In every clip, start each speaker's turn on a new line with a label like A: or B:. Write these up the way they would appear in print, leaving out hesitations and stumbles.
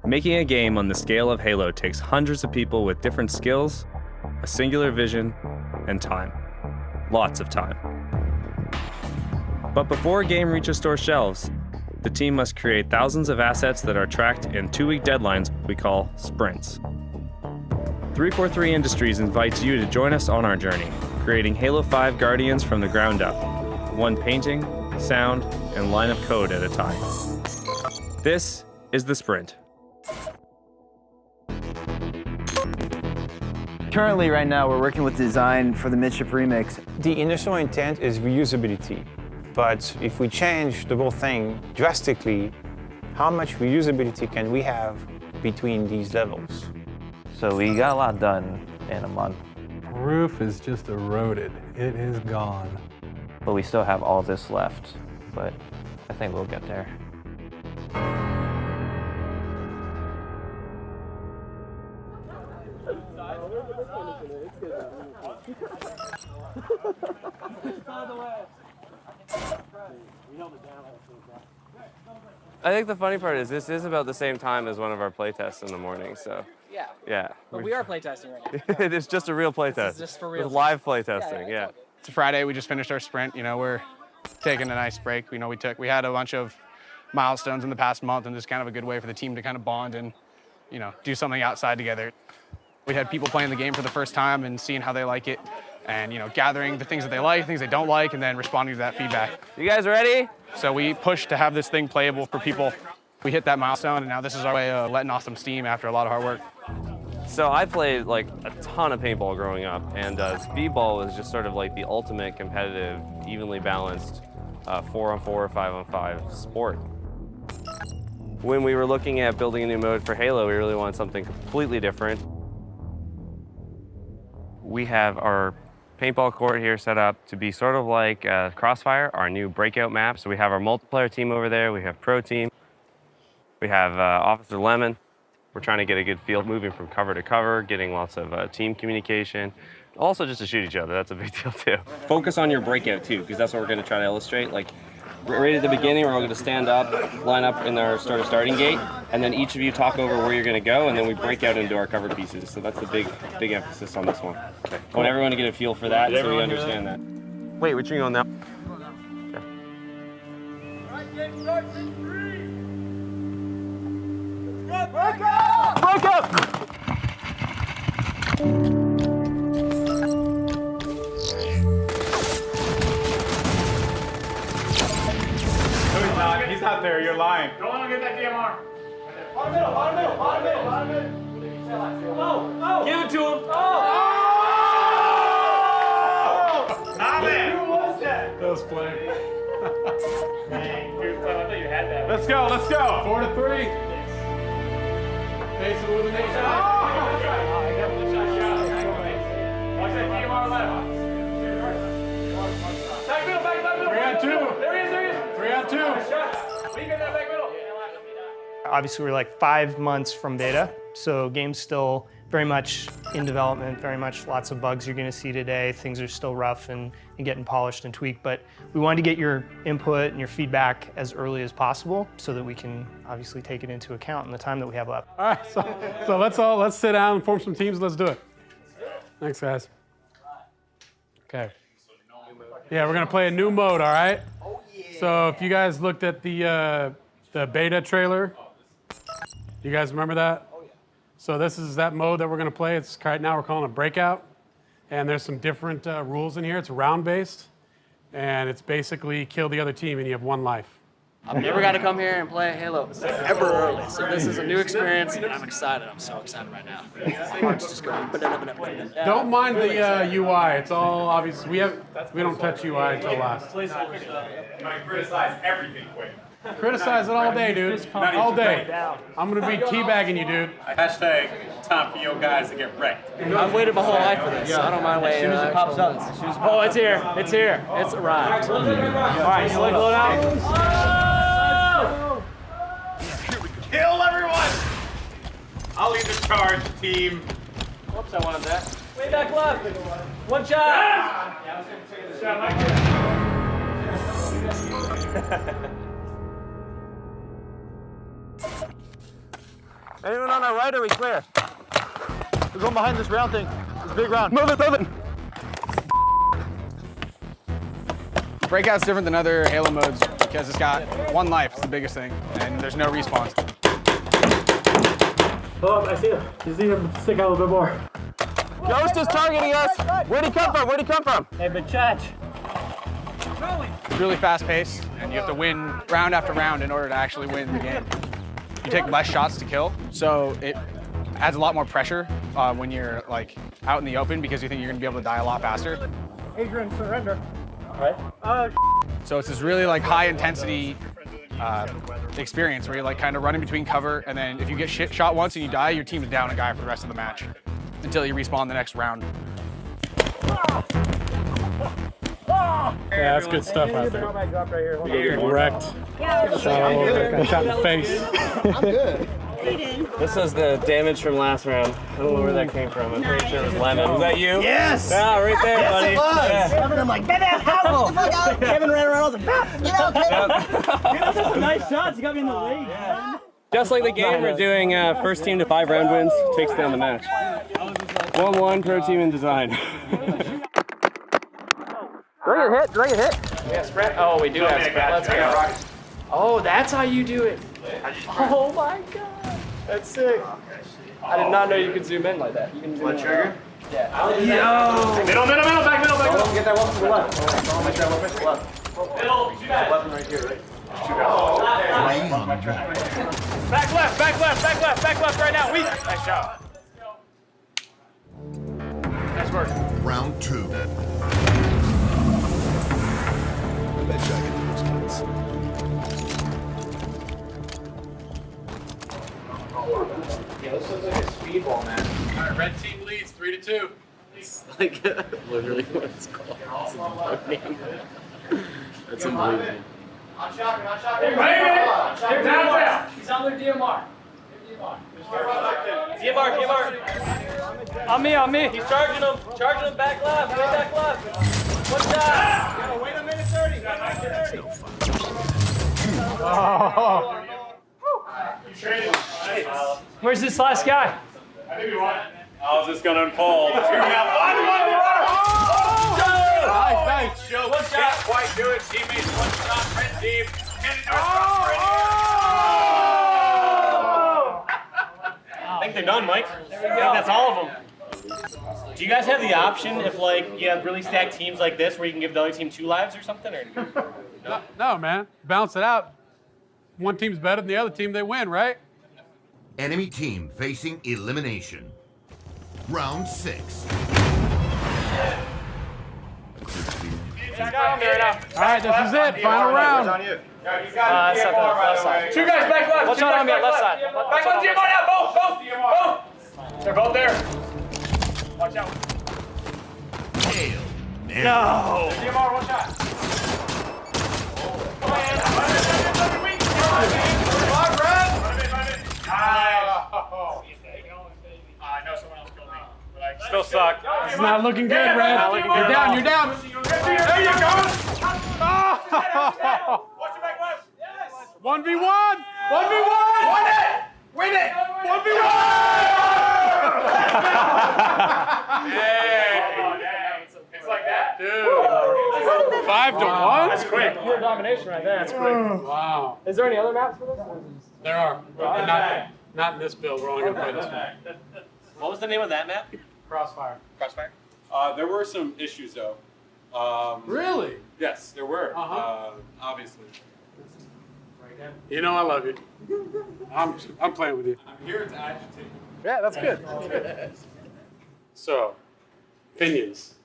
A: Making a game on the scale of Halo takes hundreds of people with different skills, a singular vision, and time. Lots of time. But before a game reaches store shelves, the team must create thousands of assets that are tracked in 2-week deadlines we call sprints. 343 Industries invites you to join us on our journey, creating Halo 5 Guardians from the ground up, one painting, sound, and line of code at a time. This is the sprint.
B: Currently, right now, we're working with design for the Midship Remix.
C: The initial intent is reusability, but if we change the whole thing drastically, how much reusability can we have between these levels?
D: So we got a lot done in a month.
E: Roof is just eroded. It is gone.
D: But we still have all this left, but I think we'll get there.
A: I think the funny part is this is about the same time as one of our playtests in the morning, so. Yeah.
F: But we are playtesting right now.
A: It is just a real playtest.
F: This is just for real.
A: It's live playtesting, yeah.
G: It's Friday, we just finished our sprint. You know, we're taking a nice break. We had a bunch of milestones in the past month, and this is kind of a good way for the team to kind of bond and, you know, do something outside together. We had people playing the game for the first time and seeing how they like it, and, you know, gathering the things that they like, things they don't like, and then responding to that feedback.
A: You guys ready?
G: So we pushed to have this thing playable for people. We hit that milestone, and now this is our way of letting off some steam after a lot of hard work.
A: So I played like a ton of paintball growing up, and speedball was just sort of like the ultimate competitive, evenly balanced 4-on-4, 5-on-5 sport. When we were looking at building a new mode for Halo, we really wanted something completely different. We have our paintball court here set up to be sort of like Crossfire, our new breakout map. So we have our multiplayer team over there, we have pro team, we have Officer Lemon. We're trying to get a good feel moving from cover to cover, getting lots of team communication. Also just to shoot each other, that's a big deal too. Focus on your breakout too, because that's what we're gonna try to illustrate. Like right at the beginning, we're all gonna stand up, line up in our starting gate, and then each of you talk over where you're gonna go, and then we break out into our cover pieces. So that's the big emphasis on this one. Okay. I want everyone to get a feel for that so we understand that. Wait, which are you on now? Okay. All right, game starts in 3. Break up! Break up!
H: No, he's not there. You're lying.
I: Go on and get that DMR.
H: On middle.
I: Oh!
F: Give it to him.
H: Oh! Not it. Who was that?
E: That was playing.
I: Dang, dude, I thought you had that.
H: Let's go.
E: 4-3. Facing with an ace.
I: Watch that DMR left. Back middle.
E: 3-on-2.
I: There he is.
E: 3-on-2.
I: We get that back middle.
J: Obviously, we're like 5 months from beta, so game's still very much in development, very much lots of bugs you're gonna see today. Things are still rough and getting polished and tweaked, but we wanted to get your input and your feedback as early as possible so that we can obviously take it into account in the time that we have left.
E: All right, so let's sit down and form some teams. Let's do it. Thanks, guys. Okay. Yeah, we're gonna play a new mode, all right? So if you guys looked at the beta trailer, you guys remember that? So this is that mode that we're gonna play. It's right now we're calling it Breakout. And there's some different rules in here. It's round-based. And it's basically kill the other team and you have 1 life.
F: I've never got to come here and play Halo ever early, so this is a new experience, and I'm excited. I'm so excited right now. Heart's just going.
E: Don't mind the UI. It's all obvious. We don't touch UI until last.
H: I'm gonna criticize everything quick.
E: Criticize it all day, dude. All day. I'm gonna be teabagging you, dude.
H: Hashtag time for your guys to get wrecked.
F: I've waited my whole life for this, so I don't mind waiting. As soon as it pops up. Oh, it's here. It's here. It's arrived. All right, so let's load out.
H: Kill everyone! I'll lead the charge, team.
F: Whoops, I wanted that. Way back left. One shot. Anyone on our right, are we clear? We're going behind this round thing. This big round.
G: Move it. Breakout's different than other Halo modes because it's got one life, it's the biggest thing, and there's no respawns.
I: Oh, I see him. You see him stick out a little bit more.
F: Ghost is targeting us. Where'd he come from? Where'd he come from?
I: Hey, but Chach.
G: It's really fast paced, and you have to win round after round in order to actually win the game. You take less shots to kill, so it adds a lot more pressure when you're like out in the open because you think you're gonna be able to die a lot faster.
I: Adrian, surrender. Right?
G: So it's this really like high intensity experience where you're like kind of running between cover, and then if you get shot once and you die, your team's down a guy for the rest of the match until you respawn the next round.
E: Yeah, that's good stuff out there. Getting wrecked. Shot all over. Got shot in the face.
B: I'm good.
A: This is the damage from last round. I don't know where that came from. I'm pretty sure it was Lemon. Was that you?
B: Yes!
A: Yeah, right there,
B: Yes,
A: buddy.
B: it was!
A: Yeah.
B: I'm like, get that out! Get the fuck out! Kevin ran around, I was like, get out, Kevin!
I: Those are some nice shots. You got me in the league, man.
A: Just like the game, we're doing first team to 5 round wins, takes down the match. 1-1 pro team in design.
F: Drag it hit. Yeah, sprint. Oh, we do have sprint. Let's go. Oh, that's how you do it. Oh my god. That's sick. I did not know you could zoom in like that. You can zoom in. Trigger? Yeah.
I: Yo! Middle, back middle.
F: Don't get that weapon to the left. Don't make that weapon to the left.
I: Middle, two guys.
F: Weapon right here, right?
I: Back left right now. Weak. Nice shot. Nice work.
K: Round 2.
F: Yeah, this looks like a speedball match.
I: All right, red team leads 3-2.
A: It's like literally what it's called. That's unbelievable.
I: On shotgun. Wait a minute. They're down. He's on their DMR. DMR. On me. He's charging him back left. Way back left. One shot. Wait a minute 30. Oh. Where's this last guy?
H: I think we won. How's this gonna unfold?
I: Nice.
H: Joe, can't quite do it. Teammates, one shot, red team. Can it do it?
I: I think they're done, Mike. There we go. I think that's all of them. Do you guys have the option if like you have really stacked teams like this where you can give the other team 2 lives or something? Or
E: No, man. Bounce it out. One team's better than the other team, they win, right?
K: Enemy team facing elimination. Round 6.
I: All
E: right, this is it. Final round.
H: On you. He's got
I: left side.
H: 2 guys back left.
I: One shot on me at left side.
H: Back left, DMR now. Both. They're both there. Watch out.
K: Tail.
H: No. DMR, one shot. Come on. I know someone else killed me, but I still suck.
E: It's not looking good, Red. You're down.
H: There you go. Watch your back left.
E: 1v1. 1v1.
H: Win it.
E: 1v1.
H: It's like that.
E: Dude. 5-1.
H: That's quick.
F: Pure domination right there. That's great.
E: Wow.
F: Is there any other maps for this?
E: There are. Not in this build. We're only going to play this one.
I: What was the name of that map?
E: Crossfire.
H: There were some issues though.
E: Really?
H: Yes, there were.
E: Uh-huh.
H: Obviously.
E: You know I love you. I'm playing with you.
H: I'm here to agitate.
E: Yeah, that's good. So, opinions.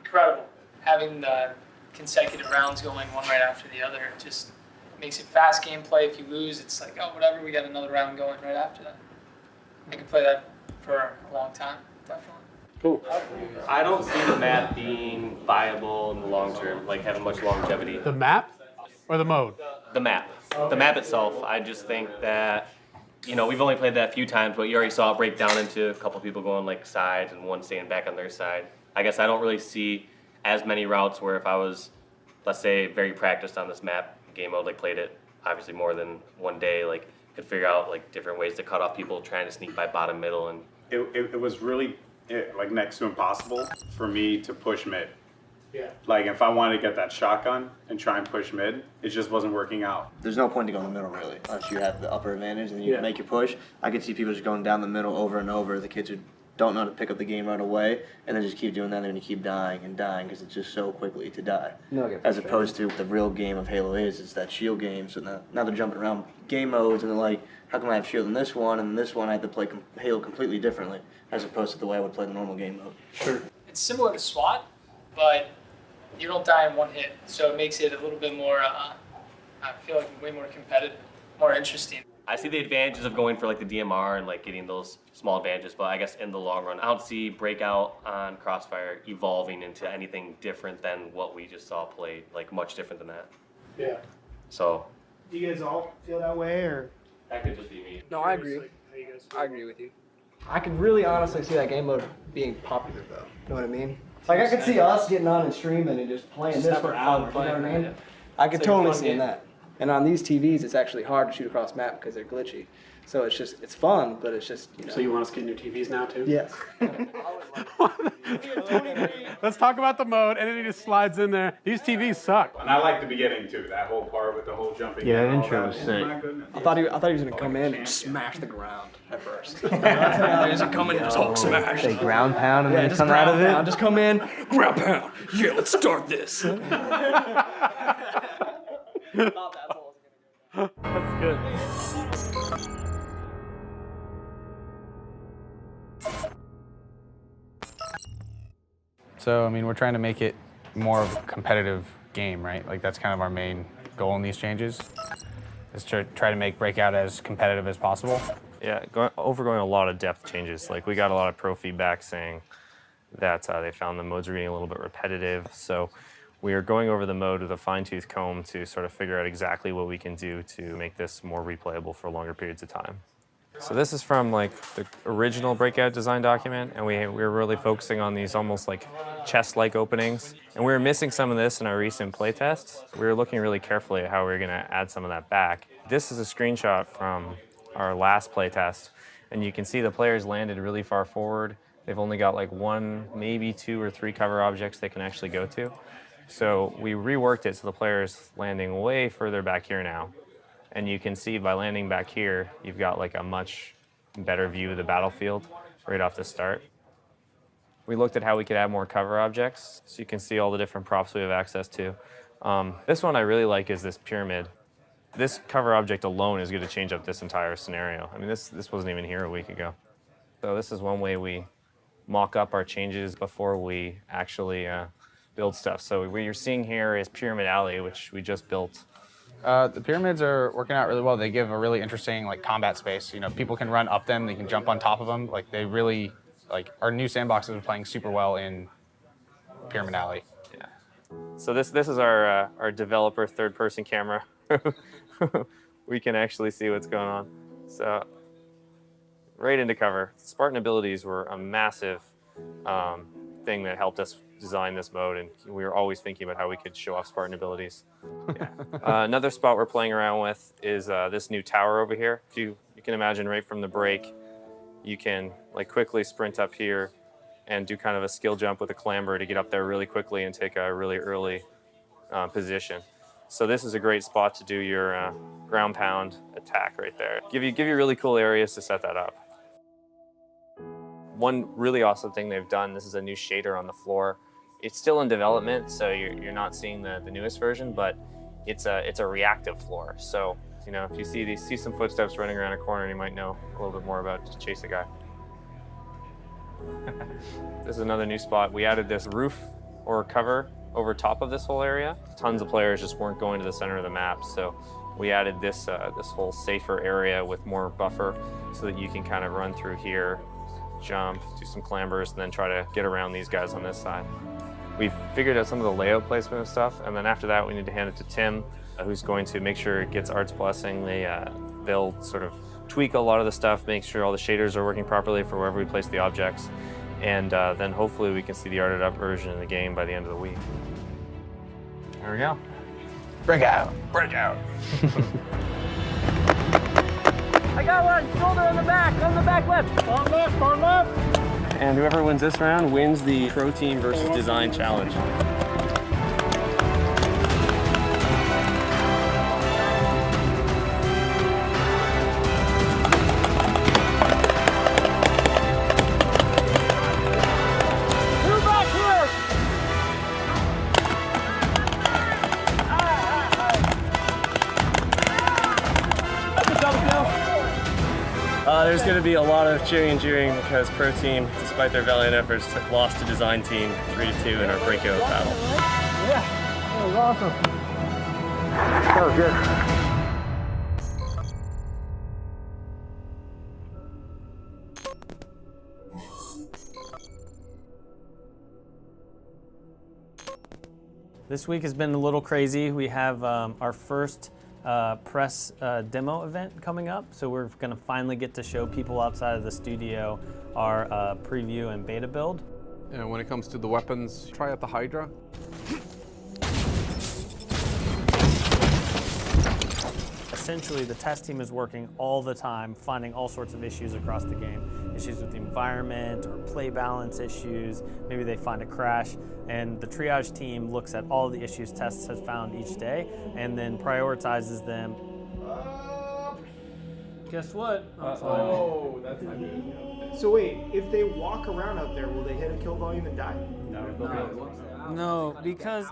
L: Incredible. Having the consecutive rounds going one right after the other just makes it fast gameplay. If you lose, it's like, oh, whatever, we got another round going right after that. I could play that for a long time, definitely.
E: Cool.
A: I don't see the map being viable in the long term, like having much longevity.
E: The map or the mode?
A: The map. The map itself, I just think that, you know, we've only played that a few times, but you already saw it break down into a couple people going like sides and one staying back on their side. I guess I don't really see as many routes where if I was
I: let's say, very practiced on this map, game mode, like played it obviously more than one day, like could figure out like different ways to cut off people trying to sneak by bottom middle. And
M: it was really like next to impossible for me to push mid.
E: Yeah.
M: Like if I wanted to get that shotgun and try and push mid, it just wasn't working out.
B: There's no point to go in the middle really, unless you have the upper advantage and you make your push. I could see people just going down the middle over and over. The kids who don't know how to pick up the game right away, and then just keep doing that, and then you keep dying and dying because it's just so quickly to die. As opposed to the real game of Halo is that shield game. So now they're jumping around game modes and they're like, how come I have shield in this one and this one I have to play Halo completely differently, as opposed to the way I would play the normal game mode.
E: Sure.
L: It's similar to SWAT, but you don't die in one hit, so it makes it a little bit more, I feel like way more competitive, more interesting.
I: I see the advantages of going for like the DMR and like getting those small advantages, but I guess in the long run, I don't see Breakout on Crossfire evolving into anything different than what we just saw played, like much different than that.
E: Yeah.
I: So.
J: Do you guys all feel that way, or?
I: That could just be me.
F: No, I agree. I agree with you. I could really honestly see that game mode being popular though. You know what I mean? Like I could see us getting on and streaming and just playing this for hours. You know what I mean? I could totally see that. And on these TVs, it's actually hard to shoot across map because they're glitchy. So it's fun, but it's just, you know.
E: So you want us to get new TVs now too?
F: Yes.
E: Let's talk about the mode, and then he just slides in there. These TVs suck.
M: And I like the beginning too, that whole part with the whole jumping.
D: Yeah,
M: and
D: that
M: all
D: intro
M: that.
D: was
M: Oh
D: sick.
M: my goodness.
F: I thought he was gonna come in and smash the ground at first. He doesn't come in and just Hulk smash.
D: They ground pound and
F: Yeah,
D: then
F: just
D: come out of it.
F: pound, just come in, ground pound. Yeah, let's start this.
E: That's good.
C: So, I mean, we're trying to make it more of a competitive game, right? Like, that's kind of our main goal in these changes, is to try to make Breakout as competitive as possible.
A: Yeah, overgoing a lot of depth changes. Like, we got a lot of pro feedback saying that they found the modes were getting a little bit repetitive. So we are going over the mode with a fine-tooth comb to sort of figure out exactly what we can do to make this more replayable for longer periods of time. So this is from like the original Breakout design document, and we were really focusing on these almost like chest-like openings. And we were missing some of this in our recent playtests. We were looking really carefully at how we were gonna add some of that back. This is a screenshot from our last playtest, and you can see the players landed really far forward. They've only got like one, maybe 2 or 3 cover objects they can actually go to. So we reworked it so the player's landing way further back here now. And you can see by landing back here, you've got like a much better view of the battlefield right off the start. We looked at how we could add more cover objects, so you can see all the different props we have access to. This one I really like is this pyramid. This cover object alone is going to change up this entire scenario. I mean, this wasn't even here a week ago. So this is one way we mock up our changes before we actually build stuff. So what you're seeing here is Pyramid Alley, which we just built.
C: The pyramids are working out really well. They give a really interesting like combat space. You know, people can run up them, they can jump on top of them. Like they really, like our new sandbox has been playing super well in Pyramid Alley.
A: Yeah. So this is our developer third-person camera. We can actually see what's going on. So right into cover. Spartan abilities were a massive thing that helped us design this mode, and we were always thinking about how we could show off Spartan abilities. Yeah. Another spot we're playing around with is this new tower over here. If you can imagine right from the break, you can like quickly sprint up here and do kind of a skill jump with a clamber to get up there really quickly and take a really early position. So this is a great spot to do your ground pound attack right there. Give you really cool areas to set that up. One really awesome thing they've done, this is a new shader on the floor. It's still in development, so you're not seeing the newest version, but it's a reactive floor. So, you know, if you see some footsteps running around a corner, you might know a little bit more about to chase a guy. This is another new spot. We added this roof or cover over top of this whole area. Tons of players just weren't going to the center of the map, so we added this whole safer area with more buffer so that you can kind of run through here, jump, do some clambers, and then try to get around these guys on this side. We've figured out some of the layout placement and stuff, and then after that we need to hand it to Tim, who's going to make sure it gets Art's blessing. They'll sort of tweak a lot of the stuff, make sure all the shaders are working properly for wherever we place the objects, and then hopefully we can see the arted up version of the game by the end of the week. There we go.
C: Break out.
A: Break out.
F: I got one. Shoulder on the back left. On left.
A: And whoever wins this round wins the Pro Team versus Design Challenge. There's going to be a lot of cheering and jeering because Pro Team, despite their valiant efforts, lost to Design Team 3-2 in our breakout battle.
F: Yeah, that was awesome. That was good.
N: This week has been a little crazy. We have our first press demo event coming up, so we're going to finally get to show people outside of the studio our preview and beta build.
O: And when it comes to the weapons, try out the Hydra.
N: Essentially, the test team is working all the time, finding all sorts of issues across the game. Issues with the environment or play balance issues. Maybe they find a crash. And the triage team looks at all the issues tests has found each day and then prioritizes them. Guess what?
J: Oh, that's not good. So wait, if they walk around out there, will they hit a kill volume and die?
N: No, because